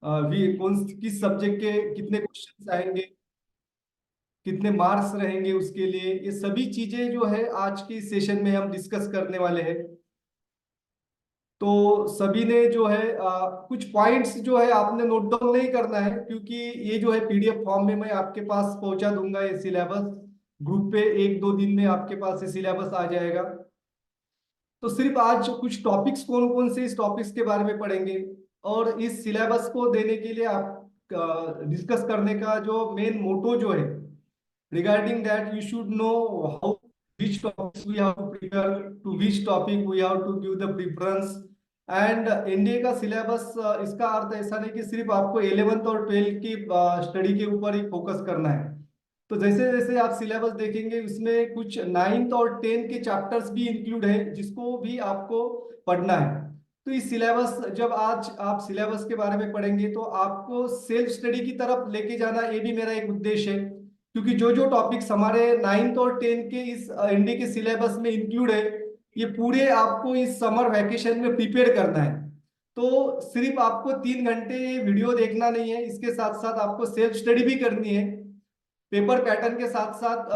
भी कौन किस सब्जेक्ट के कितने क्वेश्चंस आएंगे, कितने मार्क्स रहेंगे उसके लिए, ये सभी चीजें जो है आज की सेशन में हम डिस्कस करने वाले हैं। तो सभी ने जो है कुछ पॉइंट्स जो है आपने नोट डाउन नहीं करना है, क्योंकि ये जो है पीडीएफ फॉर्म में मैं आपके पास पहुंचा दूंगा। ये सिलेबस ग्रुप पे 1-2 दिन में आपके पास ये सिलेबस आ जाएगा। तो सिर्फ आज कुछ टॉपिक्स कौन कौन से इस टॉपिक्स के बारे में पढ़ेंगे, और इस सिलेबस को देने के लिए आप डिस्कस करने का जो मेन मोटो जो है, regarding that you should know how which topics we have to prepare, to which topic we have to give the preference। And NDA का सिलेबस, इसका अर्थ ऐसा नहीं कि सिर्फ आपको 11th और 12th की स्टडी के ऊपर ही फोकस करना है। तो जैसे जैसे आप सिलेबस देखेंगे उसमें कुछ 9th और 10th के चैप्टर्स भी इंक्लूड है, जिसको भी आपको पढ़ना है। तो इस सिलेबस, जब आज आप सिलेबस के बारे में पढ़ेंगे तो आपको सेल्फ स्टडी की तरफ लेके जाना, ये भी मेरा एक उद्देश्य है। क्योंकि जो जो टॉपिक्स हमारे 9th और 10th के इस एनडी के सिलेबस में इंक्लूड है, ये पूरे आपको इस समर वैकेशन में प्रिपेयर करना है। तो सिर्फ आपको 3 घंटे वीडियो देखना नहीं है, इसके साथ साथ आपको सेल्फ स्टडी भी करनी है। पेपर पैटर्न के साथ साथ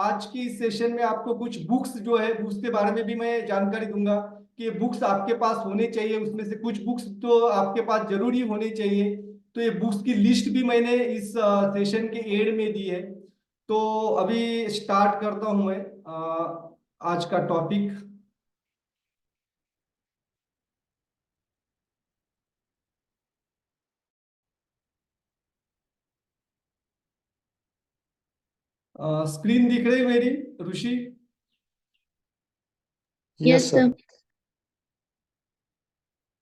आज की सेशन में आपको कुछ बुक्स जो है बुक्स के बारे में भी मैं जानकारी दूंगा कि बुक्स आपके पास होने चाहिए, उसमें से कुछ बुक्स तो आपके पास जरूरी होने चाहिए। तो ये बुक्स की लिस्ट भी मैंने इस सेशन के एंड में दी है। तो अभी स्टार्ट करता हूं मैं आज का टॉपिक। स्क्रीन दिख रही है मेरी, Rishi? Yes yes sir. Sir.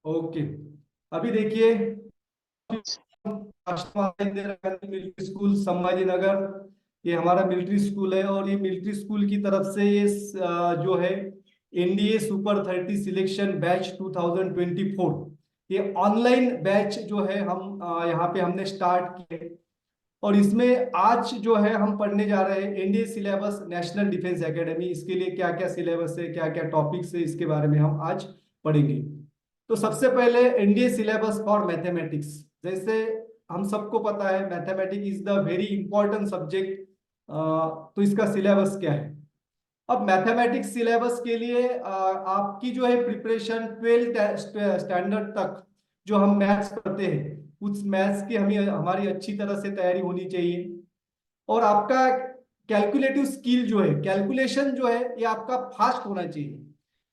Okay. अभी देखिए, इंदिरा गांधी मिलिट्री स्कूल संभाजी नगर, ये हमारा मिलिट्री स्कूल है। और ये मिलिट्री स्कूल की तरफ से ये जो है एनडीए सुपर 30 सिलेक्शन बैच 2024, ये ऑनलाइन बैच जो है हम यहाँ पे हमने स्टार्ट किए। और इसमें आज जो है हम पढ़ने जा रहे हैं NDA syllabus national defence academy. इसके लिए क्या क्या सिलेबस है, क्या क्या टॉपिक्स है, इसके बारे में हम आज पढ़ेंगे। तो सबसे पहले एनडीए सिलेबस फॉर मैथमेटिक्स। जैसे हम सबको पता है mathematics is the very important subject. तो इसका सिलेबस क्या है? अब मैथमेटिक्स सिलेबस के लिए आपकी जो है प्रिपरेशन 12th स्टैंडर्ड तक जो हम मैथ्स पढ़ते हैं, उस मैथ्स की हमें हमारी अच्छी तरह से तैयारी होनी चाहिए। और आपका कैलकुलेटिव स्किल जो है, कैलकुलेशन जो है, ये आपका फास्ट होना चाहिए।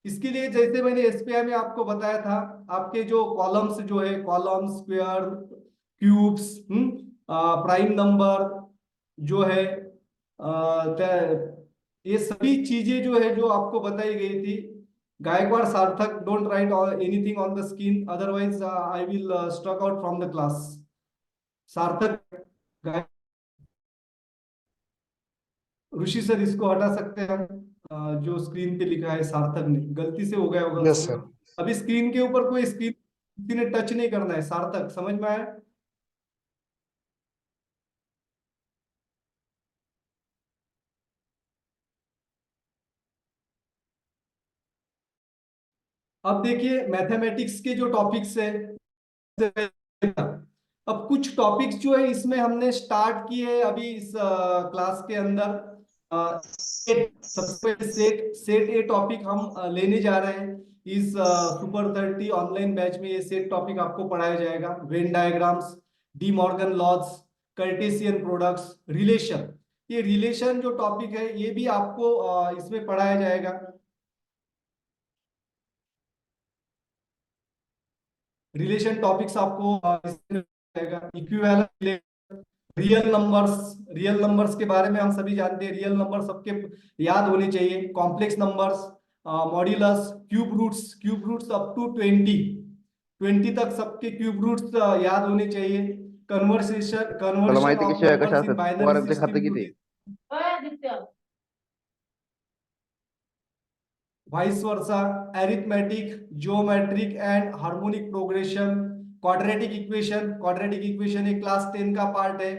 इसके लिए जैसे मैंने एसपीआई में आपको बताया था, आपके जो कॉलम्स जो है, column, square, cubes, prime number जो है, ये सभी चीजें जो है जो आपको बताई गई थी। Gaikwad Sarthak, don't write anything on the screen, otherwise I will struck out from the class. Sarthak, Rishi sir, इसको हटा सकते हैं हम? जो स्क्रीन पे लिखा है सार्थक, ने गलती से हो गया होगा यस उसको। सर। अभी स्क्रीन के ऊपर कोई स्क्रीन किसी ने टच नहीं करना है। सार्थक, समझ में आया? अब देखिए मैथमेटिक्स के जो टॉपिक्स है, अब कुछ टॉपिक्स जो है इसमें हमने स्टार्ट किए अभी इस क्लास के अंदर। सबसे पहले सेट सेट ए टॉपिक हम लेने जा रहे हैं इस सुपर 30 ऑनलाइन बैच में। ये सेट टॉपिक आपको पढ़ाया जाएगा। Venn diagrams, De Morgan laws, Cartesian products, relation. ये रिलेशन जो टॉपिक है ये भी आपको इसमें पढ़ाया जाएगा। रिलेशन टॉपिक्स आपको इसमें इक्विवेलेंट, रियल नंबर्स के बारे में हम सभी जानते हैं। रियल नंबर सबके याद होने चाहिए। Complex numbers, modulus, cube roots up to 20 तक सबके क्यूब रूट्स याद होने चाहिए। तुला कन्वर्शन माहिती की ऑफ शिवाय कशा नंबर्स इन असतात बायनरी पोरांचे खातं सिस्टम टू किती vice versa, arithmetic, geometric and harmonic progression, quadratic equation एक क्लास 10 का पार्ट है,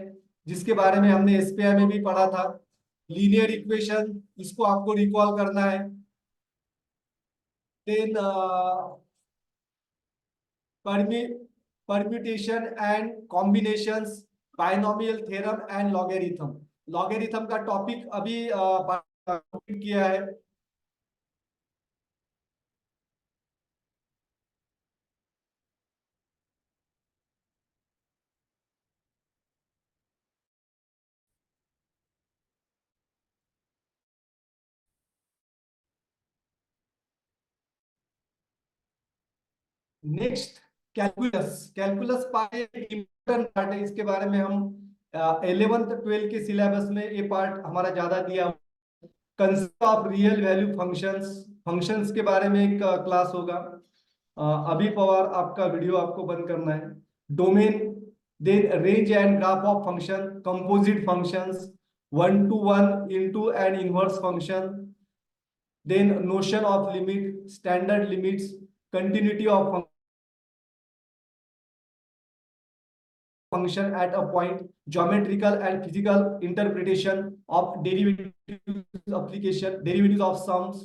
जिसके बारे में हमने एसपीआई में भी पढ़ा था। लीनियर इक्वेशन, इसको आपको रिकॉल करना है। Then permutation and combinations, binomial theorem and logarithm. Logarithm का टॉपिक अभी किया है। Next calculus. Calculus part important part है, इसके बारे में हम 11th 12th के सिलेबस में ये पार्ट हमारा ज्यादा दिया। Concept of real value functions, functions के बारे में एक क्लास होगा। अभी पवार आपका वीडियो आपको बंद करना है। Domain, then range and graph of function, composite functions, one to one, into and inverse function, then notion of limit, standard limits, continuity of function at a point, geometrical and physical interpretation of derivatives application, derivatives of sums,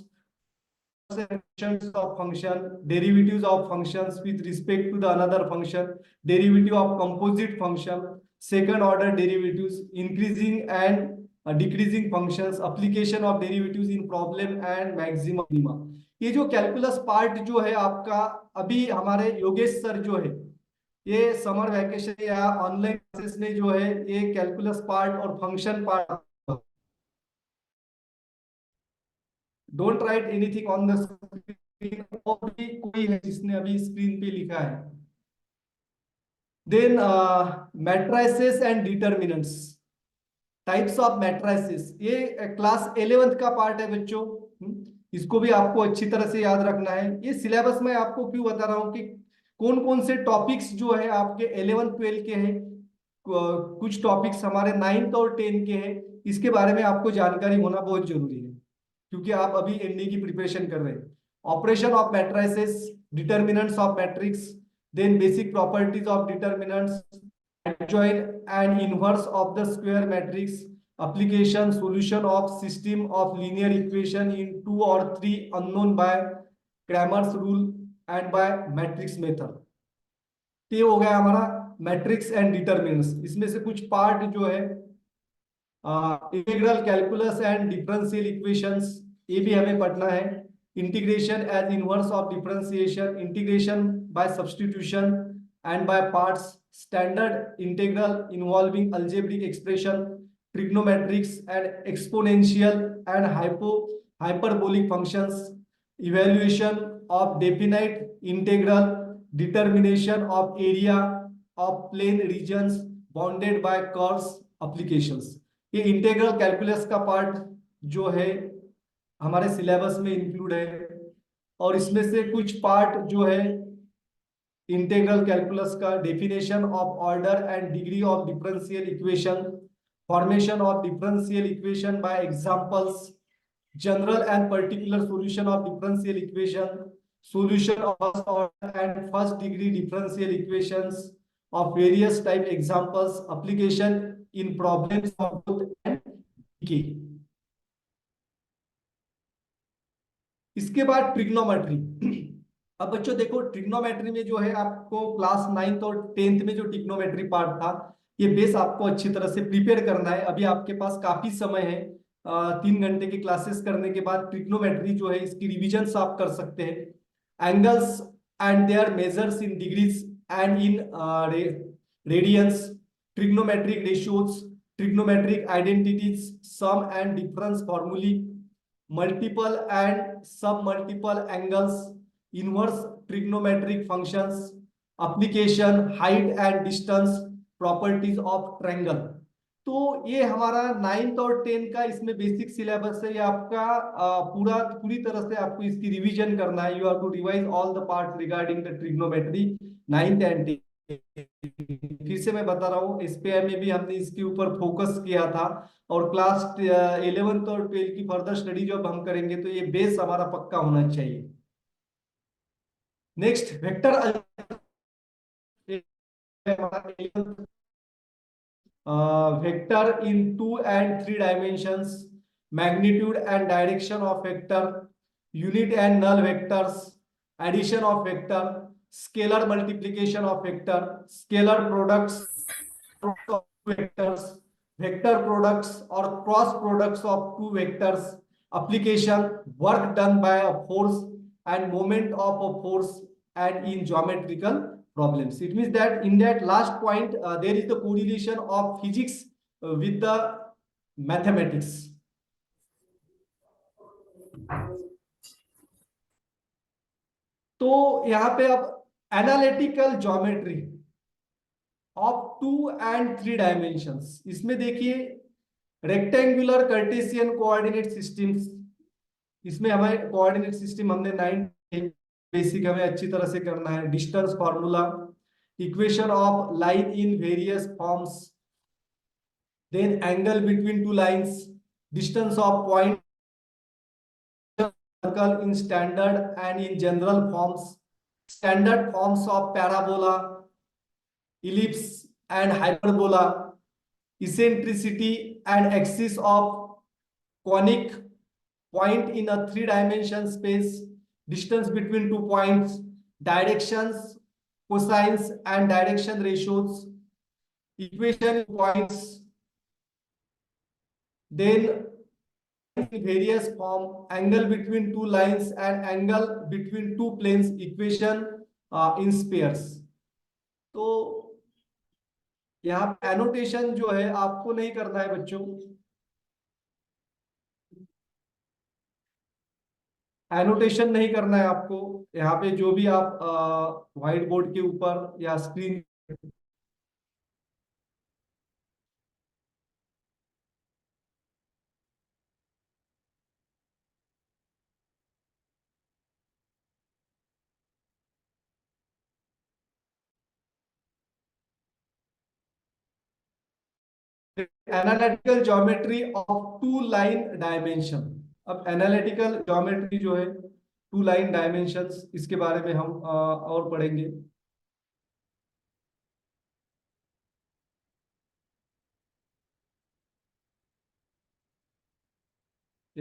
functions of function, derivatives of functions with respect to the another function, derivative of composite function, second order derivatives, increasing and decreasing functions, application of derivatives in problem and maximum minima। ये जो calculus part जो है आपका, अभी हमारे Yogesh sir जो है, ये समर वैकेशन या ऑनलाइन क्लासेस में जो है ये कैलकुलस पार्ट और function part, don't write anything on the screen. और भी कोई है जिसने अभी स्क्रीन पे लिखा है? Then matrices and determinants, types of matrices, ये क्लास 11th का पार्ट है बच्चों। इसको भी आपको अच्छी तरह से याद रखना है। ये सिलेबस में आपको क्यों बता रहा हूँ कि कौन कौन से टॉपिक्स जो है आपके 11th 12th के हैं, कुछ टॉपिक्स हमारे 9th और 10th के हैं, इसके बारे में आपको जानकारी होना बहुत जरूरी है, क्योंकि आप अभी एनडी की प्रिपरेशन कर रहे हैं। Operation of matrices, determinants of matrix, then basic properties of determinants, adjoint and inverse of the square matrix, application, solution of system of linear equation in 2 or 3 unknown by Cramer's rule and by matrix method। ये हो गया हमारा matrix and determinants. इसमें से कुछ part जो है integral calculus and differential equations, ये भी हमें पढ़ना है। Integration as inverse of differentiation, integration by substitution and by parts, standard integral involving algebraic expression, trigonometrics and exponential and hyperbolic functions, evaluation of definite integral, determination of area of plane regions bounded by curves, applications। ये integral calculus का part जो है हमारे syllabus में include है। और इसमें से कुछ पार्ट जो है इंटीग्रल कैलकुलस का, definition of order and degree of differential equation, formation of differential equation by examples, general and particular solution of differential equation, solution of first order and first degree differential equations of various type examples, application in problems of both and के। इसके बाद trigonometry. अब बच्चों देखो, trigonometry में जो है आपको क्लास 9th और 10th में जो ट्रिग्नोमेट्री पार्ट था, ये बेस आपको अच्छी तरह से प्रिपेयर करना है। अभी आपके पास काफी समय है, 3 घंटे की क्लासेस करने के बाद ट्रिग्नोमेट्री जो है इसकी रिविजन आप कर सकते हैं। Angles and their measures in degrees and in radians, trigonometric ratios, trigonometric identities, sum and difference formulae, multiple and sub multiple angles, inverse trigonometric functions, application, height and distance, properties of triangle. तो ये हमारा 9th और 10th का इसमें basic syllabus है। ये आपका पूरी तरह से आपको इसकी रिवीजन करना है। You have to revise all the parts regarding the trigonometry 9th and 10th। फिर से मैं बता रहा हूँ, एसपीआई में भी हमने इसके ऊपर फोकस किया था, और क्लास 11th और 12th की फर्दर स्टडी जब हम करेंगे तो ये बेस हमारा पक्का होना चाहिए। Next vector vector in 2 and 3 dimensions, magnitude and direction of vector, unit and null vectors, addition of vector, scalar multiplication of vector, scalar products of vectors, vector products or cross products of two vectors, application, work done by a force and moment of a force, and in geometrical problems. It means that in that last point there is the correlation of physics with the mathematics. तो यहाँ पे अब analytical geometry of 2 and 3 dimensions, इसमें देखिए rectangular Cartesian coordinate systems, इसमें हमें coordinate system हमने 9 basic हमें अच्छी तरह से करना है। Distance formula, equation of line in various forms, then angle between two lines, distance of point circle in standard and in general forms, standard forms of parabola, ellipse and hyperbola, eccentricity and axis of conic point in a 3-dimension space, distance between 2 points, directions, cosines and direction ratios, equation points, then various form, angle between two lines and angle between two planes, equation in spheres. तो यहाँ पे annotation जो है आपको नहीं करना है बच्चों, एनोटेशन नहीं करना है आपको। यहाँ पे जो भी आप व्हाइट बोर्ड के ऊपर या screen, analytical geometry of 2 line dimension. अब एनालिटिकल ज्योमेट्री जो है 2 लाइन डायमेंशंस, इसके बारे में हम और पढ़ेंगे।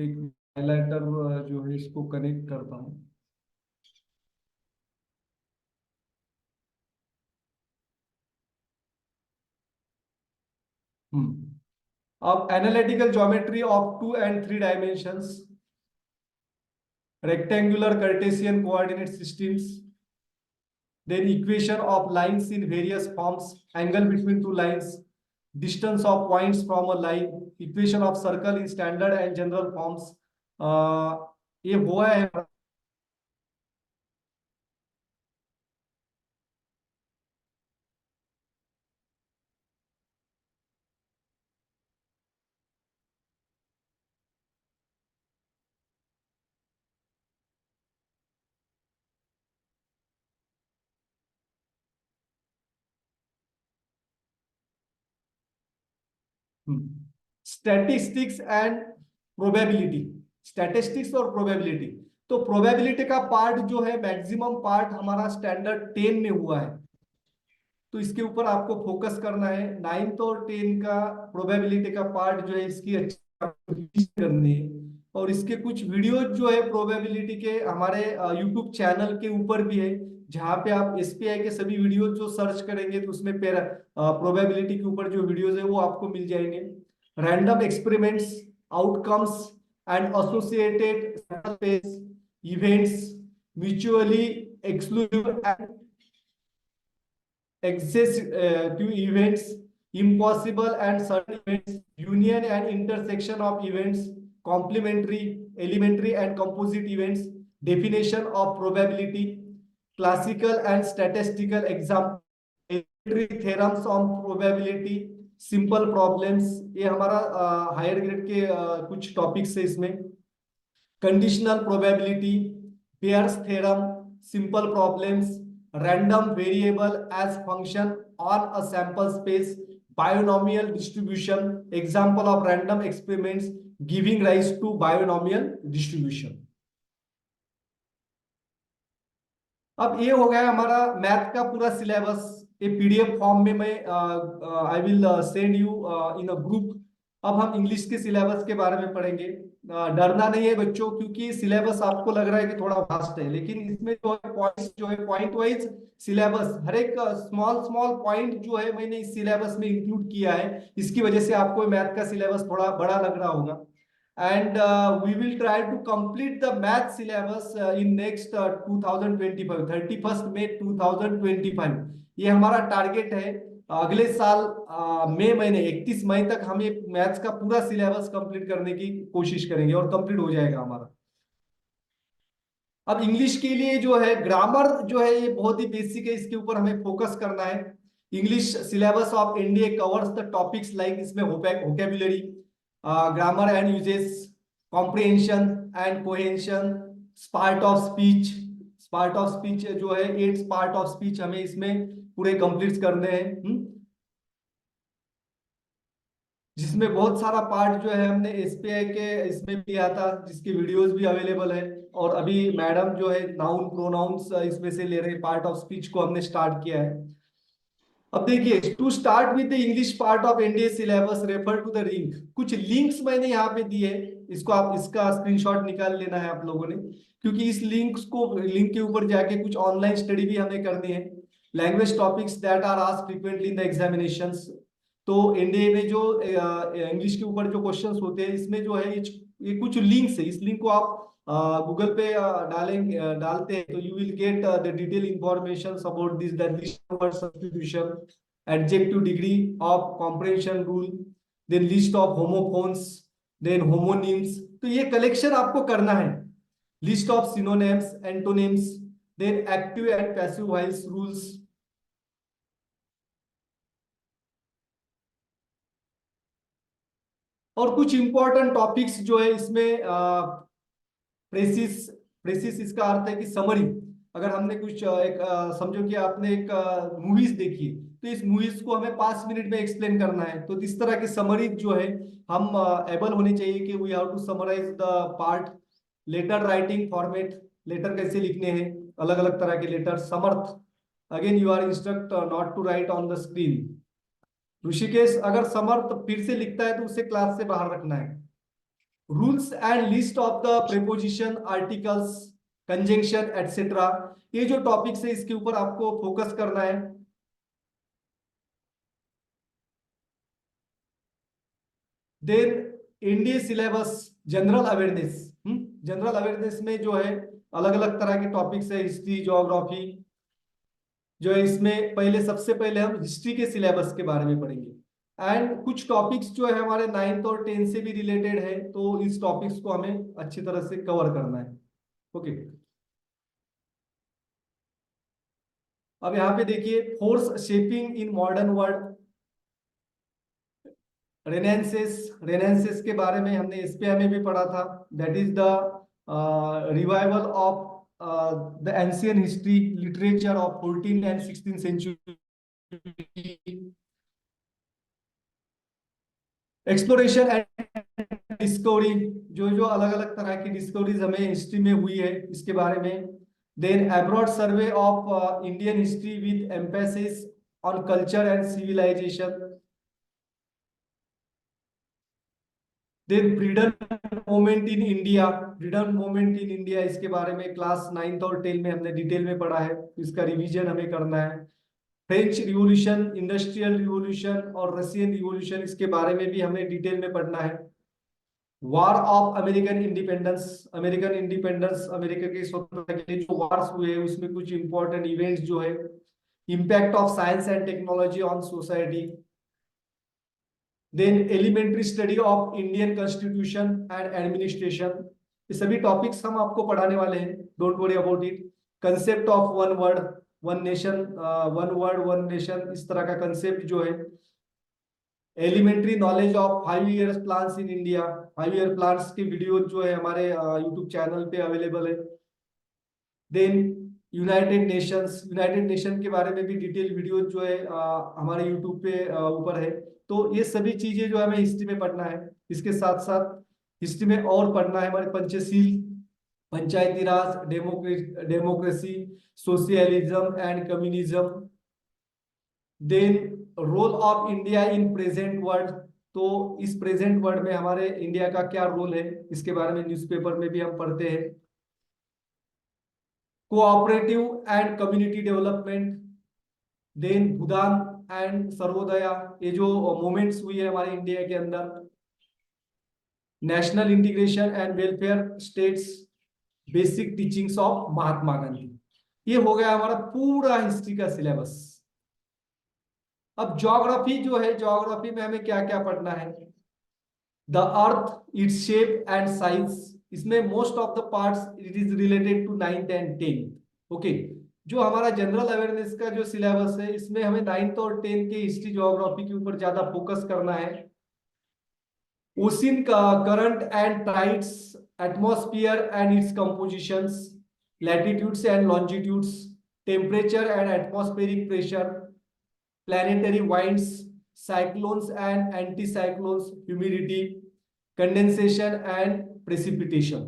एक हाइलाइटर जो है इसको कनेक्ट करता हूं। अब analytical geometry of 2 and 3 dimensions, rectangular Cartesian coordinate systems, then equation of lines in various forms, angle between two lines, distance of points from a line, equation of circle in standard and general forms, ये हुआ है। Statistics and probability, statistics और probability. तो probability का part जो है maximum part हमारा standard 10 में हुआ है, तो इसके ऊपर आपको फोकस करना है। 9th और 10 का प्रोबेबिलिटी का पार्ट जो है इसकी अच्छी करनी है। और इसके कुछ वीडियो जो है प्रोबेबिलिटी के हमारे यूट्यूब चैनल के ऊपर भी है, जहाँ पे आप एसपीआई के सभी वीडियो जो सर्च करेंगे तो उसमें प्रोबेबिलिटी के ऊपर जो वीडियोस है वो आपको मिल जाएंगे। Random experiments, outcomes and associated events, mutually exclusive and access to events, impossible and certain events, union and intersection of events, complementary, elementary and composite events, definition of probability, classical and statistical example, theorems on probability, simple problems, ये हमारा higher grade के कुछ topics है इसमें। Conditional probability, pairs theorem, simple problems, random variable as function on a sample space, binomial distribution, example of random experiments giving rise to binomial distribution। अब ये हो गया हमारा मैथ का पूरा सिलेबस। ये पीडीएफ फॉर्म में मैं I will send you in a group अब हम इंग्लिश के सिलेबस के बारे में पढ़ेंगे। डरना नहीं है बच्चों, क्योंकि सिलेबस आपको लग रहा है कि थोड़ा वास्ट है, लेकिन इसमें जो है पॉइंट्स जो है पॉइंट वाइज सिलेबस, हर एक स्मॉल स्मॉल पॉइंट जो है मैंने इस सिलेबस में इंक्लूड किया है। इसकी वजह से आपको मैथ का सिलेबस थोड़ा बड़ा लग रहा होगा। And we will try to complete the math syllabus in next 2025, 31 मई 2025। ये हमारा टारगेट है। अगले साल मई महीने 31 मई तक हम ये मैथ्स का पूरा सिलेबस कंप्लीट करने की कोशिश करेंगे और कंप्लीट हो जाएगा हमारा। अब इंग्लिश के लिए जो है ग्रामर जो है ये बहुत ही बेसिक है, इसके ऊपर हमें फोकस करना है। English syllabus of India covers the topics like, इसमें vocabulary, grammar and usages, comprehension and cohesion, part of speech. Part of speech जो है 8 पार्ट ऑफ स्पीच हमें इसमें पूरे कंप्लीट करने हैं। जिसमें बहुत सारा पार्ट जो है हमने एसपीआई के इसमें भी लिया था, जिसकी वीडियोस भी अवेलेबल है। और अभी मैडम जो है नाउन प्रोनाउंस इसमें से ले रहे पार्ट ऑफ स्पीच को हमने स्टार्ट किया है। अब देखिए, to start with the English part of NDA syllabus refer to the link. कुछ लिंक्स मैंने यहाँ पे दिए, इसको आप इसका स्क्रीनशॉट निकाल लेना है आप लोगों ने, क्योंकि इस लिंक के ऊपर जाके कुछ ऑनलाइन स्टडी भी हमें करनी है। Language topics that are asked frequently in the examinations. तो एनडीए में जो इंग्लिश के ऊपर जो क्वेश्चंस होते हैं, इसमें जो है ये कुछ लिंक्स है। इस लिंक को आप गूगल पे डालते हैं तो you will get the detail information about this, the list word substitution, adjective degree of comprehension rule, then list of homophones, then homonyms। तो ये कलेक्शन आपको करना है। List of synonyms, antonyms, then active and passive voice rules। और कुछ important topics जो है इसमें प्रेसिस। प्रेसिस इसका अर्थ है कि समरी। अगर हमने कुछ समझो कि आपने एक मूवीज देखी, तो इस मूवीज को हमें 5 मिनट में एक्सप्लेन करना है, तो इस तरह की समरी जो है हम एबल होनी चाहिए कि we have to summarise the part. Letter writing format, letter कैसे लिखने हैं, अलग अलग तरह के letter. Samarth, again you are instruct not to write on the screen. Rishikesh, अगर समर्थ फिर से लिखता है तो उसे क्लास से बाहर रखना है। Rules and list of the preposition, articles, conjunction etcetera. ये जो टॉपिक्स है इसके ऊपर आपको फोकस करना है। Then India syllabus, general awareness. General awareness में जो है अलग अलग तरह के टॉपिक्स है, हिस्ट्री, ज्योग्राफी जो है। इसमें पहले सबसे पहले हम हिस्ट्री के सिलेबस के बारे में पढ़ेंगे। एंड कुछ टॉपिक्स जो है हमारे 9th और 10th से भी रिलेटेड है, तो इस टॉपिक्स को हमें अच्छी तरह से कवर करना है। ओके, अब यहाँ पे देखिए, force shaping in modern world. Renaissance, renaissance के बारे में हमने एसपीआई में भी पढ़ा था। That is the revival of the ancient history literature of 14th and 16th century. Exploration and discovery, जो जो अलग अलग तरह की डिस्कवरीज हमें हिस्ट्री में हुई है इसके बारे में। Then a broad survey of Indian history with emphasis on culture and civilisation. Then freedom movement in India, freedom movement in India, इसके बारे में क्लास 9th और 10th में हमने डिटेल में पढ़ा है, इसका रिवीजन हमें करना है। फ्रेंच रिवॉल्यूशन, इंडस्ट्रियल रिवॉल्यूशन और रशियन रिवॉल्यूशन, इसके बारे में भी हमें डिटेल में पढ़ना है। War of American independence, American independence, America के स्वतंत्रता के लिए जो वॉर्स हुए उसमें कुछ इंपॉर्टेंट इवेंट्स जो है। Impact of science and technology on society. Then elementary study of Indian constitution and administration. ये सभी टॉपिक्स हम आपको पढ़ाने वाले हैं, don't worry about it. Concept of one word one nation, one word one nation, इस तरह का कंसेप्ट जो है। Elementary knowledge of 5 year plans in India. 5 year plans की वीडियो जो है हमारे यूट्यूब चैनल पे अवेलेबल है। Then United Nations, United nation के बारे में भी डिटेल वीडियो जो है हमारे यूट्यूब पे ऊपर है। तो ये सभी चीजें जो हमें हिस्ट्री में पढ़ना है। इसके साथ साथ हिस्ट्री में और पढ़ना है हमारे Panchsheel, panchayati raj, democracy, socialism and communism. Then role of India in present world, तो इस प्रेजेंट वर्ल्ड में हमारे इंडिया का क्या रोल है, इसके बारे में न्यूज़पेपर में भी हम पढ़ते हैं। Cooperative and community development, then Bhoodan and Sarvodaya, ये जो मूवमेंट्स हुई है हमारे इंडिया के अंदर, national integration and welfare states, basic teachings of Mahatma Gandhi. ये हो गया हमारा पूरा हिस्ट्री का सिलेबस। अब ज्योग्राफी जो है, ज्योग्राफी में हमें क्या क्या पढ़ना है। The earth, its shape and size, इसमें most of the parts it is related to 9th and 10th। Okay, जो हमारा जनरल अवेयरनेस का जो सिलेबस है, इसमें हमें 9th और 10th के हिस्ट्री ज्योग्राफी के ऊपर ज्यादा फोकस करना है। ओशियन का current and tides, atmosphere and it's compositions, latitudes and longitudes, temperature and atmospheric pressure, planetary winds, cyclones and anticyclones, humidity, condensation and precipitation।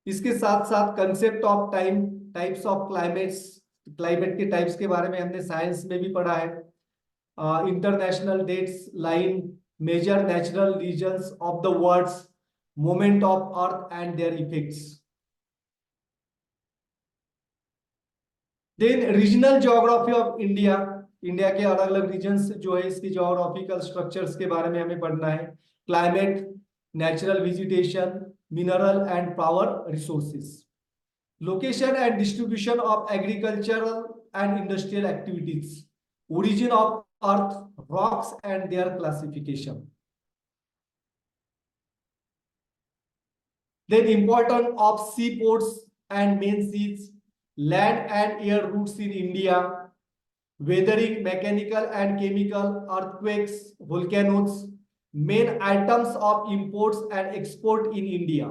इसके साथ साथ concept of time, types of climates, climate के types के बारे में हमने science में भी पढ़ा है। International dates line, major natural regions of the worlds, moment of earth and their effects. Then regional geography of India, India के अलग अलग रीजन्स जो है, इसकी ज्योग्राफिकल स्ट्रक्चर्स के बारे में हमें पढ़ना है। Climate, natural vegetation, mineral and power resources, location and distribution of agricultural and industrial activities, origin of earth, rocks and there classification. Then important of seaports and main seas, land and air routes in India, weathering, mechanical and chemical, earthquakes, volcanoes, main items of imports and export in India।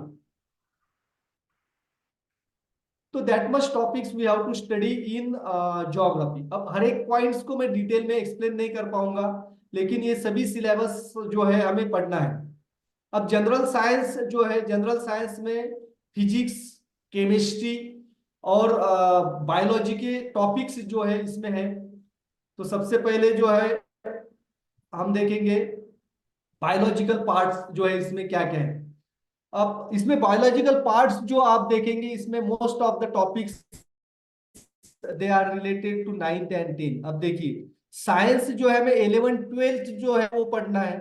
तो that much topics we have to study in geography. अब हर एक points को मैं detail में explain नहीं कर पाऊंगा, लेकिन ये सभी सिलेबस जो है हमें पढ़ना है। अब जनरल साइंस जो है, जनरल साइंस में फिजिक्स, केमिस्ट्री और बायोलॉजी के टॉपिक्स जो है इसमें है। तो सबसे पहले जो है हम देखेंगे बायोलॉजिकल पार्ट्स जो है इसमें क्या क्या है। अब इसमें बायोलॉजिकल पार्ट्स जो आप देखेंगे, इसमें most of the topics they are related to 9th and 10th। अब देखिए, साइंस जो है हमें 11th 12th जो है वो पढ़ना है,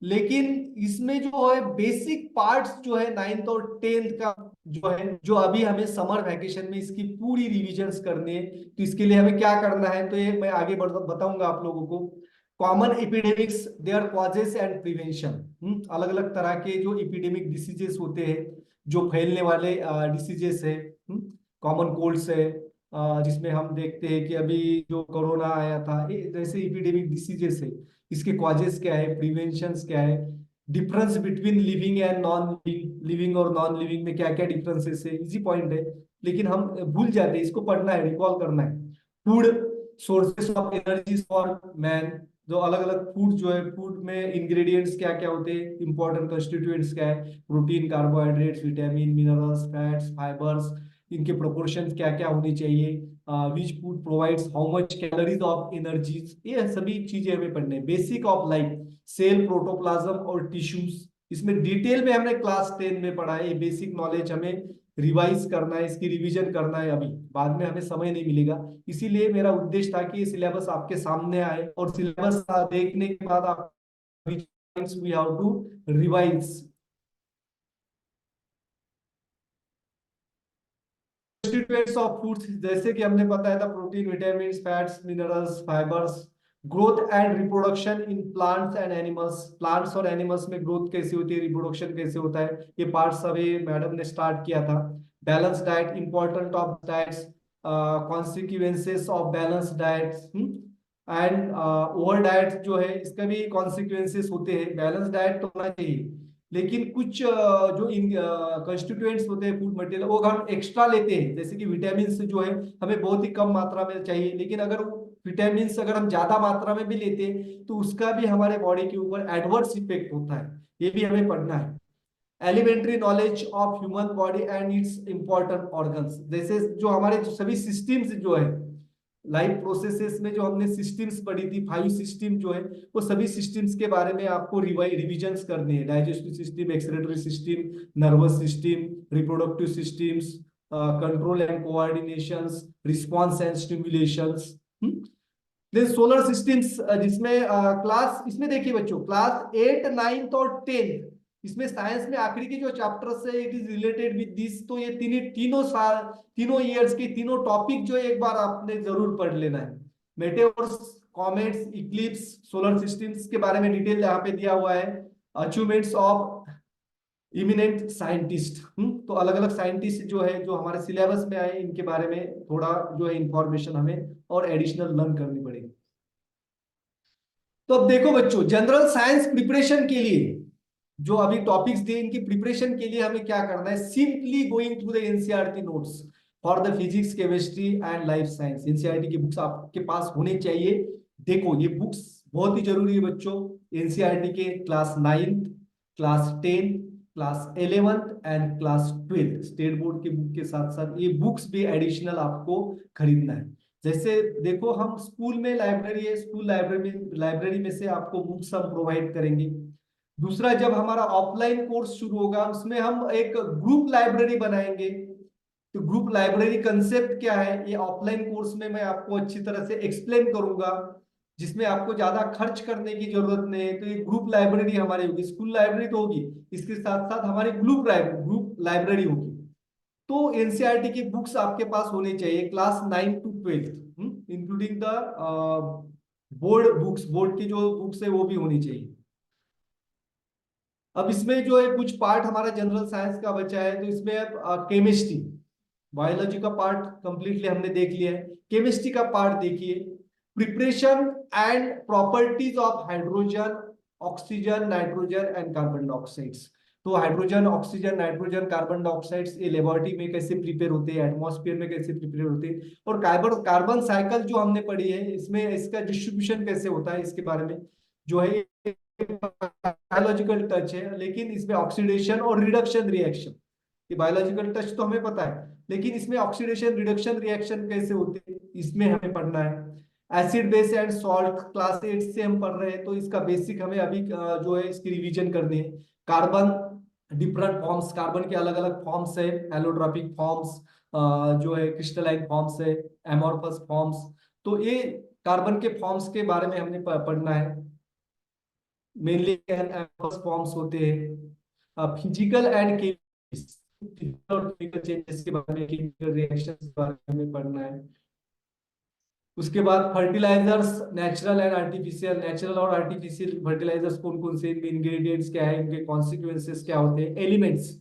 लेकिन इसमें जो है बेसिक पार्ट्स जो है 9th और 10th का जो है, जो अभी हमें समर वैकेशन में इसकी पूरी रिविजन्स करनी है। तो इसके लिए हमें क्या करना है, तो ये मैं आगे बताऊंगा आप लोगों को। Common epidemics, their causes and prevention, अलग अलग तरह के जो एपिडेमिक डिसीजेस होते हैं, जो फैलने वाले डिसीजेस है, कॉमन कोल्ड्स है, जिसमें हम देखते हैं कि अभी जो कोरोना आया था, जैसे एपिडेमिक डिसीजेस है, इसके कॉजेस क्या है, प्रिवेंशंस क्या है, difference between living and non living, living और नॉन लिविंग में क्या क्या डिफरेंसेस है। इजी पॉइंट है, लेकिन हम भूल जाते हैं, इसको पढ़ना है, रिकॉल करना है। Food, sources of energy for man, जो अलग अलग फूड जो है, फूड में इंग्रेडिएंट्स क्या क्या होते हैं, इंपॉर्टेंट कंस्टिट्यूएंट्स क्या है, protein, carbohydrates, vitamin, minerals, fats, fibres, इनके प्रोपोर्शन क्या क्या होनी चाहिए, which food provides how much calories of energies, ये सभी चीजें हमें पढ़ने हैं। Basic of life, cell, protoplasm और टिश्यूज, इसमें डिटेल में हमने क्लास 10 में पढ़ा है। ये बेसिक नॉलेज हमें रिवाइज करना है, इसकी रिवीजन करना है, अभी बाद में हमें समय नहीं मिलेगा। इसीलिए मेरा उद्देश्य था कि ये सिलेबस आपके सामने आए, और सिलेबस देखने के बाद आप we have to revise. Constituents of foods, जैसे कि हमने बताया था, protein, vitamin, fats, minerals, fibres. Growth and reproduction in plants and animals, plants और एनिमल्स में ग्रोथ कैसे होती है, रिप्रोडक्शन कैसे होता है, ये पार्ट्स अभी मैडम ने स्टार्ट किया था। Balance diet, important of diets, consequences of balance diets, and over diet जो है, इसका भी कॉन्सिक्वेंसेस होते हैं। बैलेंस डाइट तो होना चाहिए, लेकिन कुछ जो कंस्टिट्यूएंट्स होते हैं फूड मटेरियल, वो हम एक्स्ट्रा लेते हैं, जैसे कि विटामिन जो है हमें बहुत ही कम मात्रा में चाहिए, लेकिन अगर विटामिन अगर हम ज्यादा मात्रा में भी लेते हैं तो उसका भी हमारे बॉडी के ऊपर एडवर्स इफेक्ट होता है, ये भी हमें पढ़ना है। Elementary knowledge of human body and its important organs, जैसे जो हमारे जो सभी सिस्टम्स जो है, लाइफ प्रोसेसेस में जो हमने सिस्टम्स पढ़ी थी, 5 सिस्टम जो है, वो सभी सिस्टम्स के बारे में आपको रिविजन्स करने हैं। Digestive system, excretory system, nervous system, reproductive systems, control and coordinations, response and stimulations. Then solar systems, जिसमें क्लास, इसमें देखिए बच्चों, क्लास 8, 9 और 10, इसमें साइंस में आखिरी के जो चैप्टर्स है, it is related with this. तो ये तीनों साल, तीनों ईयर्स के तीनों टॉपिक जो है एक बार आपने जरूर पढ़ लेना है। मेटेओर्स, कॉमेट्स, इक्लिप्स, सोलर सिस्टम्स के बारे में डिटेल यहाँ पे दिया हुआ है। अचीवमेंट्स ऑफ इमिनेंट साइंटिस्ट, तो अलग अलग साइंटिस्ट जो है जो हमारे सिलेबस में आए, इनके बारे में थोड़ा जो है इंफॉर्मेशन हमें और एडिशनल लर्न करनी पड़ेगी। तो अब देखो बच्चों, जनरल साइंस प्रिपरेशन के लिए जो अभी टॉपिक्स दिए, इनकी प्रिपरेशन के लिए हमें क्या करना है? Simply going through the NCERT notes for the physics, chemistry and life science. NCERT की बुक्स आपके पास होनी चाहिए। देखो ये बुक्स बहुत ही जरूरी है बच्चों। एनसीईआरटी के class 9th, class 10th, class 11th and class 12th state board के बुक के साथ साथ ये बुक्स भी एडिशनल आपको खरीदना है। जैसे देखो, हम स्कूल में लाइब्रेरी है, स्कूल लाइब्रेरी में से आपको बुक्स हम प्रोवाइड करेंगे। दूसरा, जब हमारा ऑफलाइन कोर्स शुरू होगा, उसमें हम एक ग्रुप लाइब्रेरी बनाएंगे। तो ग्रुप लाइब्रेरी कंसेप्ट क्या है, ये ऑफलाइन कोर्स में मैं आपको अच्छी तरह से एक्सप्लेन करूंगा, जिसमें आपको ज्यादा खर्च करने की जरूरत नहीं है। तो ये ग्रुप लाइब्रेरी हमारी होगी। स्कूल लाइब्रेरी तो होगी, इसके साथ साथ हमारी ग्रुप लाइब्रेरी होगी। तो एनसीईआरटी की बुक्स आपके पास होनी चाहिए, class 9 to 12, including the board books. Board की जो बुक्स है वो भी होनी चाहिए। अब इसमें जो है कुछ पार्ट हमारा जनरल साइंस का बचा है, तो इसमें अब केमिस्ट्री, बायोलॉजी का पार्ट कंप्लीटली हमने देख लिया है। केमिस्ट्री का पार्ट देखिए, preparation and properties of hydrogen, oxygen, nitrogen and carbon dioxides. तो hydrogen, oxygen, nitrogen, carbon dioxides ये लेबोरेटरी में कैसे प्रिपेयर होते हैं, एटमॉस्फेयर में कैसे प्रिपेयर होते हैं, और कार्बन कार्बन साइकिल जो हमने पढ़ी है, इसमें इसका डिस्ट्रीब्यूशन कैसे होता है, इसके बारे में जो है बायोलॉजिकल टच है। लेकिन इसमें ऑक्सीडेशन और रिडक्शन रिएक्शन, ये बायोलॉजिकल टच तो हमें पता है, लेकिन इसमें ऑक्सीडेशन रिडक्शन रिएक्शन कैसे होते हैं, इसमें हमें पढ़ना है। Acid base and salt class 8 से हम पढ़ रहे हैं, तो इसका बेसिक हमें अभी जो है इसकी रिवीजन करनी है। कार्बन, डिफरेंट फॉर्म्स, कार्बन के अलग अलग फॉर्म्स है, एलोट्रॉपिक फॉर्म्स, जो है क्रिस्टलाइन फॉर्म्स है, एमोर्फस फॉर्म्स। तो ये कार्बन के फॉर्म्स के बारे में हमने पढ़ना है। मेनली फॉर्म्स होते हैं। फिजिकल एंड केमिकल चेंजेस के बारे में, केमिकल रिएक्शंस के बारे में पढ़ना है। उसके बाद fertilisers, natural and artificial. Natural और आर्टिफिशियल फर्टिलाइजर्स कौन कौन से, इनके इंग्रेडिएंट्स क्या है, इनके कॉन्सिक्वेंसेस क्या होते हैं। एलिमेंट्स,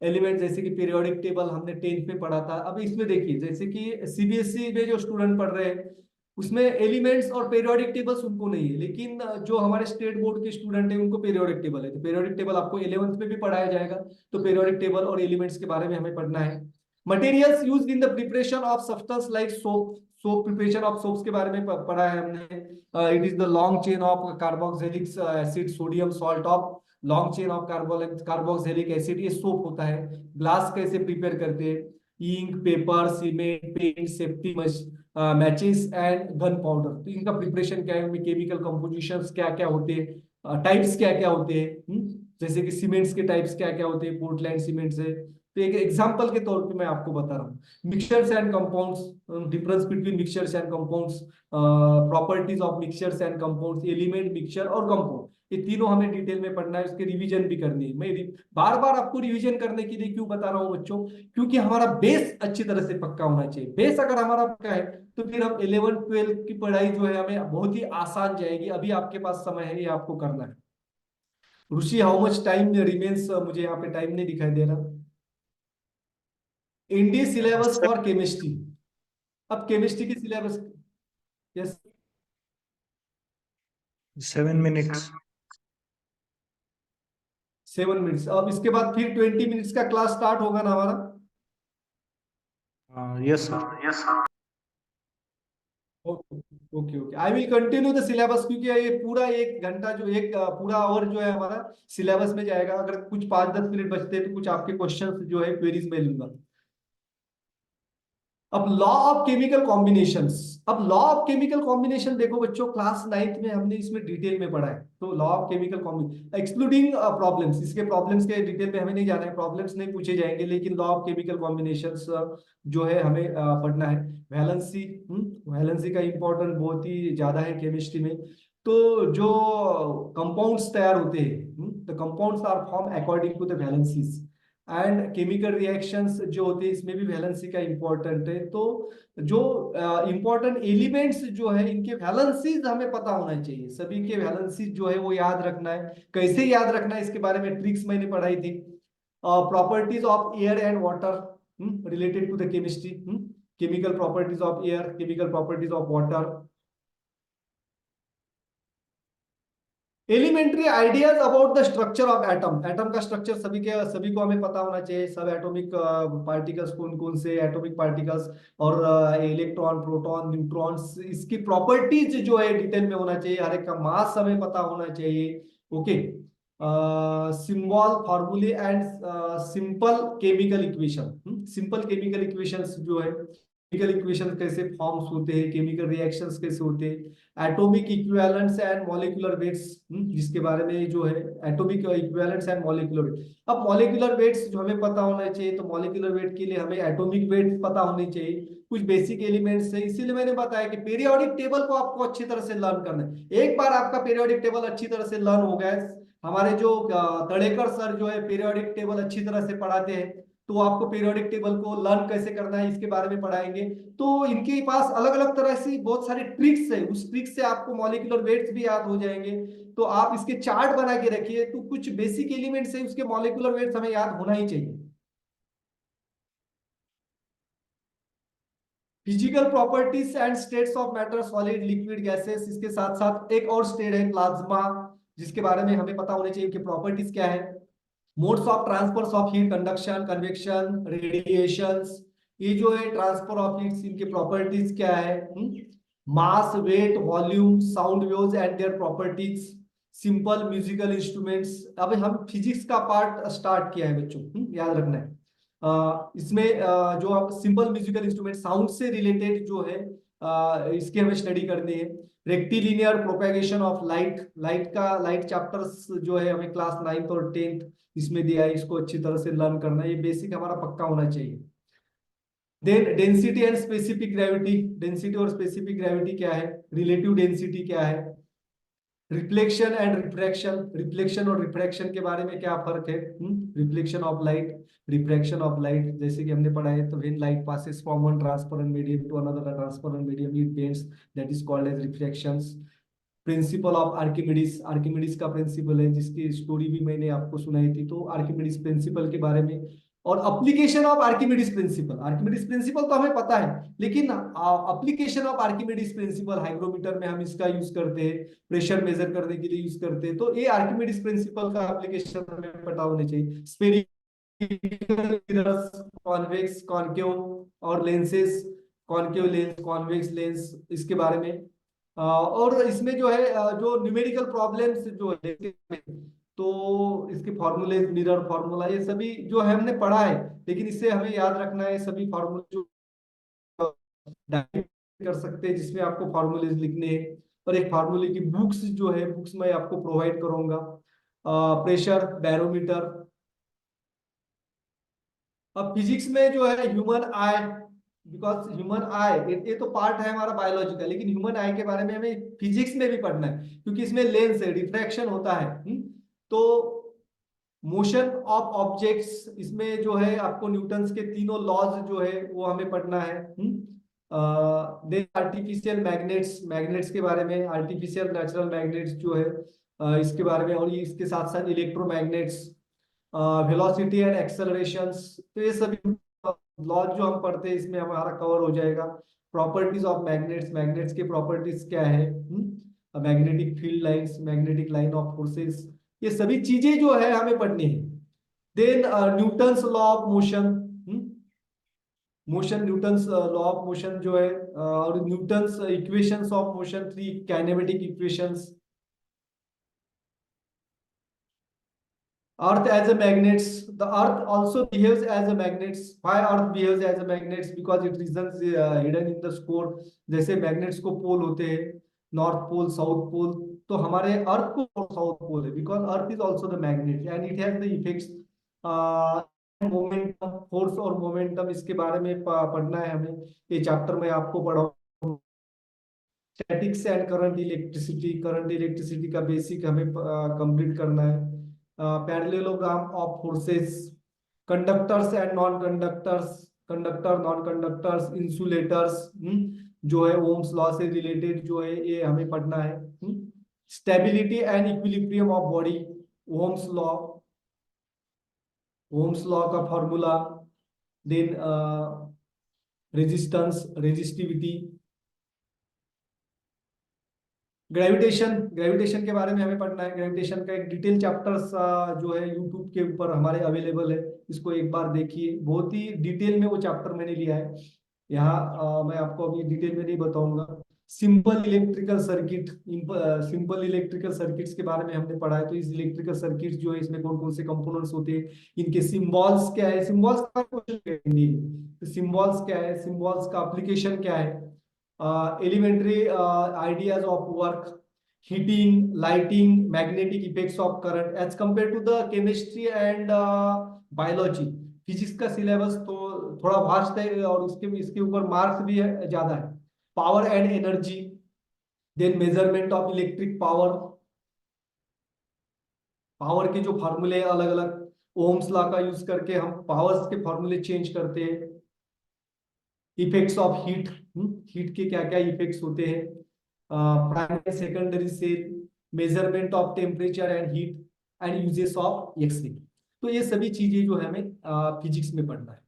एलिमेंट जैसे कि पीरियोडिक टेबल हमने 10th में पढ़ा था। अब इसमें देखिए, जैसे कि सीबीएसई में जो स्टूडेंट पढ़ रहे हैं, उसमें एलिमेंट्स और पीरियोडिक टेबल्स उनको नहीं है, लेकिन जो हमारे स्टेट बोर्ड के स्टूडेंट है उनको पीरियोडिक टेबल है। तो पीरियोडिक टेबल आपको 11th में भी पढ़ाया जाएगा। तो पीरियोडिक टेबल और एलिमेंट्स के बारे में हमें पढ़ना है। Materials used in the preparation of substance like soap, soap preparation of soaps के बारे में पढ़ा है हमने। It is the long chain of carboxylic acid, sodium salt of long chain of carboxylic acid, ये सोप होता है। ग्लास कैसे प्रिपेयर करते हैं, ink, paper, cement, paint, safety matches and gunpowder. तो इनका प्रिपरेशन क्या है, उनमें केमिकल कंपोजिशंस क्या क्या होते हैं, टाइप्स क्या क्या होते हैं, जैसे कि सीमेंट्स के टाइप्स क्या क्या होते हैं, पोर्टलैंड सीमेंट से। तो एक एग्जांपल के तौर पे मैं आपको बता रहा हूँ। Mixtures and compounds, difference between mixtures and compounds, properties of mixtures and compounds, element, mixture और कंपाउंड, ये तीनों हमें डिटेल में पढ़ना है। उसके रिवीजन भी करनी है। मैं बार बार आपको रिवीजन करने के लिए क्यों बता रहा हूँ बच्चों, क्योंकि हमारा बेस अच्छी तरह से पक्का होना चाहिए। बेस अगर हमारा पक्का है, तो फिर हम 11 12 की पढ़ाई जो है हमें बहुत ही आसान जाएगी। अभी आपके पास समय है, ये आपको करना है। ऋषि, हाउ मच टाइम रिमेन्स, मुझे यहाँ पे टाइम नहीं दिखाई दे रहा। इंडी सिलेबस फॉर केमिस्ट्री। अब केमिस्ट्री की सिलेबस, यस, 7 minutes. 7 मिनट्स। अब इसके बाद फिर 20 मिनट्स का क्लास स्टार्ट होगा ना हमारा। Yes, sir. Okay okay okay, I will continue the syllabus, क्योंकि ये पूरा 1 घंटा जो एक पूरा आवर जो है हमारा सिलेबस में जाएगा। अगर कुछ 5-10 मिनट बचते हैं तो कुछ आपके क्वेश्चंस जो है क्वेरीज में लूंगा। अब लॉ ऑफ केमिकल कॉम्बिनेशंस, अब लॉ ऑफ केमिकल कॉम्बिनेशन देखो बच्चों, क्लास 9th में हमने इसमें डिटेल में पढ़ा है। तो law of chemical combination excluding problems, इसके प्रॉब्लम्स के डिटेल में हमें नहीं जाना है, प्रॉब्लम्स नहीं पूछे जाएंगे, लेकिन लॉ ऑफ केमिकल कॉम्बिनेशंस जो है हमें पढ़ना है। वैलेंसी, वैलेंसी का इंपॉर्टेंट बहुत ही ज्यादा है केमिस्ट्री में। तो जो कंपाउंड्स तैयार होते हैं, the compounds are form according to the valencies, and chemical reactions जो होते हैं इसमें भी वैलेंसी का इंपॉर्टेंट है। तो जो इंपॉर्टेंट एलिमेंट्स जो है इनके वैलेंसीज हमें पता होना चाहिए, सभी के वैलेंसीज जो है वो याद रखना है। कैसे याद रखना है इसके बारे में ट्रिक्स मैंने पढ़ाई थी। Properties of air and water related to the chemistry, chemical properties of air, chemical properties of water, elementary ideas about the structure of atom, atom का स्ट्रक्चर सभी को हमें पता होना चाहिए। सब एटॉमिक पार्टिकल्स कौन कौन से एटॉमिक पार्टिकल्स, और इलेक्ट्रॉन, प्रोटॉन, न्यूट्रॉन्स, इसकी प्रॉपर्टीज जो है डिटेल में होना चाहिए। हर एक का मास हमें पता होना चाहिए। ओके, सिंबल, फॉर्मूले and simple chemical equation, simple chemical equations जो है, केमिकल इक्वेशन कैसे फॉर्म्स होते हैं, केमिकल रिएक्शंस कैसे होते हैं, atomic equivalents and molecular weights, जिसके बारे में जो है atomic equivalents and molecular weight. अब मॉलिक्यूलर वेट्स जो हमें पता होना चाहिए, तो मॉलिक्यूलर वेट के लिए हमें एटॉमिक वेट पता होनी चाहिए। कुछ बेसिक एलिमेंट्स है, इसीलिए मैंने बताया कि पीरियोडिक टेबल को आपको अच्छी तरह से लर्न करना है। एक बार आपका पीरियोडिक टेबल अच्छी तरह से लर्न हो गया, हमारे जो तड़ेकर सर जो है पीरियोडिक टेबल अच्छी तरह से पढ़ाते हैं, तो आपको पीरियोडिक टेबल को लर्न कैसे करना है इसके बारे में पढ़ाएंगे। तो इनके पास अलग अलग तरह से बहुत सारे ट्रिक्स है, उस ट्रिक से आपको मॉलिक्यूलर वेट्स भी याद हो जाएंगे। तो आप इसके चार्ट बना के रखिए, तो कुछ बेसिक एलिमेंट्स है उसके मॉलिक्यूलर वेट्स हमें याद होना ही चाहिए। Physical properties and states of matter, solid, liquid, gases, इसके साथ साथ एक और स्टेट है प्लाज्मा, जिसके बारे में हमें पता होना चाहिए कि प्रॉपर्टीज क्या है। Modes of transfer of heat, conduction, convection, radiations, ये जो है ट्रांसफर ऑफ हीट, इनके प्रॉपर्टीज क्या है। Mass, weight, volume, sound waves and their properties, simple musical instruments. अब हम फिजिक्स का पार्ट स्टार्ट किया है बच्चों, याद रखना है। इसमें जो आप सिंपल म्यूजिकल इंस्ट्रूमेंट, साउंड से रिलेटेड जो है इसके हमें स्टडी करनी है। Rectilinear propagation of light, light chapters जो है हमें क्लास 9th और 10th इसमें दिया है, इसको अच्छी तरह से लर्न करना है, ये बेसिक हमारा पक्का होना चाहिए। Then density and specific gravity, density और स्पेसिफिक ग्रेविटी क्या है, रिलेटिव डेंसिटी क्या है, रिफ्लेक्शन एंड रिफ्रैक्शन, रिफ्लेक्शन और रिफ्रैक्शन के बारे में क्या फर्क है, reflection of light, refraction of light, जैसे कि हमने पढ़ा है। तो when light passes from one transparent medium to another transparent medium it bends, that is called as refractions। Principle of Archimedes, Archimedes का प्रिंसिपल है जिसकी स्टोरी भी मैंने आपको सुनाई थी, तो आर्किमिडीज प्रिंसिपल के बारे में। और application of Archimedes principal, Archimedes principal तो हमें पता है, लेकिन application of Archimedes principal, hygrometer में हम इसका यूज करते हैं, प्रेशर मेजर करने के लिए यूज करते हैं। तो ये आर्किमिडीज प्रिंसिपल का एप्लीकेशन हमें पता होना चाहिए। स्फेरिकल मिरर्स, कॉन्वेक्स, कॉनकेव और lenses, concave lens, convex lens, इसके बारे में। और इसमें जो है जो न्यूमेरिकल प्रॉब्लम्स जो है, तो इसके फॉर्मूले, मिरर फॉर्मूला, ये सभी जो है हमने पढ़ा है, लेकिन इससे हमें याद रखना है सभी फॉर्मूले जो डायरेक्ट कर सकते हैं, जिसमें आपको फॉर्मूलेज लिखने हैं। और एक फार्मूले की बुक्स जो है, बुक्स मैं आपको प्रोवाइड करूंगा। Pressure barometer. अब फिजिक्स में जो है ह्यूमन आई, बिकॉज ह्यूमन आई ये तो पार्ट है हमारा बायोलॉजी का, लेकिन ह्यूमन आई के बारे में हमें फिजिक्स में भी पढ़ना है, क्योंकि इसमें लेंस है, रिफ्रैक्शन होता है। तो मोशन ऑफ ऑब्जेक्ट्स, इसमें जो है आपको न्यूटन्स के तीनों लॉज जो है वो हमें पढ़ना है। देन आर्टिफिशियल मैग्नेट्स, मैग्नेट्स के बारे में, आर्टिफिशियल नेचुरल मैग्नेट्स जो है इसके बारे में, और ये इसके साथ साथ इलेक्ट्रोमैग्नेट्स, वेलोसिटी एंड एक्सेलरेशंस। तो ये सभी लॉज जो हम पढ़ते हैं इसमें हमारा कवर हो जाएगा। प्रॉपर्टीज ऑफ मैग्नेट्स, मैग्नेट्स के प्रॉपर्टीज क्या है, magnetic field lines, magnetic line of forces, ये सभी चीजें जो है हमें पढ़नी है। Then Newton's law of motion, motion, Newton's law of motion जो है, और Newton's equations of motion, 3 kinematic equations. Earth as a magnets, the earth also behaves as a magnets. Why earth behaves as a magnets? Because it reasons hidden in the core. जैसे magnets को पोल होते हैं, north pole, south pole, तो हमारे अर्थ को south pole है, because earth is also the magnet and it has the effects. Momentum, force और momentum, इसके बारे में पढ़ना है हमें, ये चैप्टर में आपको पढ़ाऊंगा। स्टैटिक्स एंड करंट इलेक्ट्रिसिटी का बेसिक हमें कंप्लीट करना है। Parallelogram of forces, conductors and non conductors, conductor, non conductors, insulators, जो है ओम्स लॉ से रिलेटेड जो है ये हमें पढ़ना है। Stability and equilibrium of body, Ohm's law, Ohm's law का formula, then resistance, resistivity, gravitation, gravitation के बारे में हमें पढ़ना है। ग्रेविटेशन का एक डिटेल चैप्टर्स जो है यूट्यूब के ऊपर हमारे अवेलेबल है, इसको एक बार देखिए, बहुत ही डिटेल में वो चैप्टर मैंने लिया है। यहाँ मैं आपको अभी डिटेल में नहीं बताऊंगा। Simple electrical circuit, simple electrical circuits के बारे में हमने पढ़ा है। तो इस इलेक्ट्रिकल सर्किट्स जो है इसमें कौन कौन से कंपोनेंट्स होते हैं, इनके सिंबल्स क्या है, सिंबल्स का क्वेश्चन, तो सिंबल्स क्या है, सिंबल्स का एप्लीकेशन क्या है, elementary ideas of work, heating, lighting, magnetic effects of current as compared to the chemistry and biology। Physics का सिलेबस तो थोड़ा वास्ट है और इसके ऊपर मार्क्स भी ज्यादा है। Power and energy, then measurement of electric power, power के जो फॉर्मूले अलग अलग, ओम्स लॉ का यूज करके हम पावर्स के फॉर्मूले चेंज करते हैं। इफेक्ट्स ऑफ हीट, हीट के क्या क्या इफेक्ट्स होते हैं, primary secondary cell, measurement of temperature and heat, and uses of X ray. तो ये सभी चीजें जो है हमें फिजिक्स में पढ़ना है।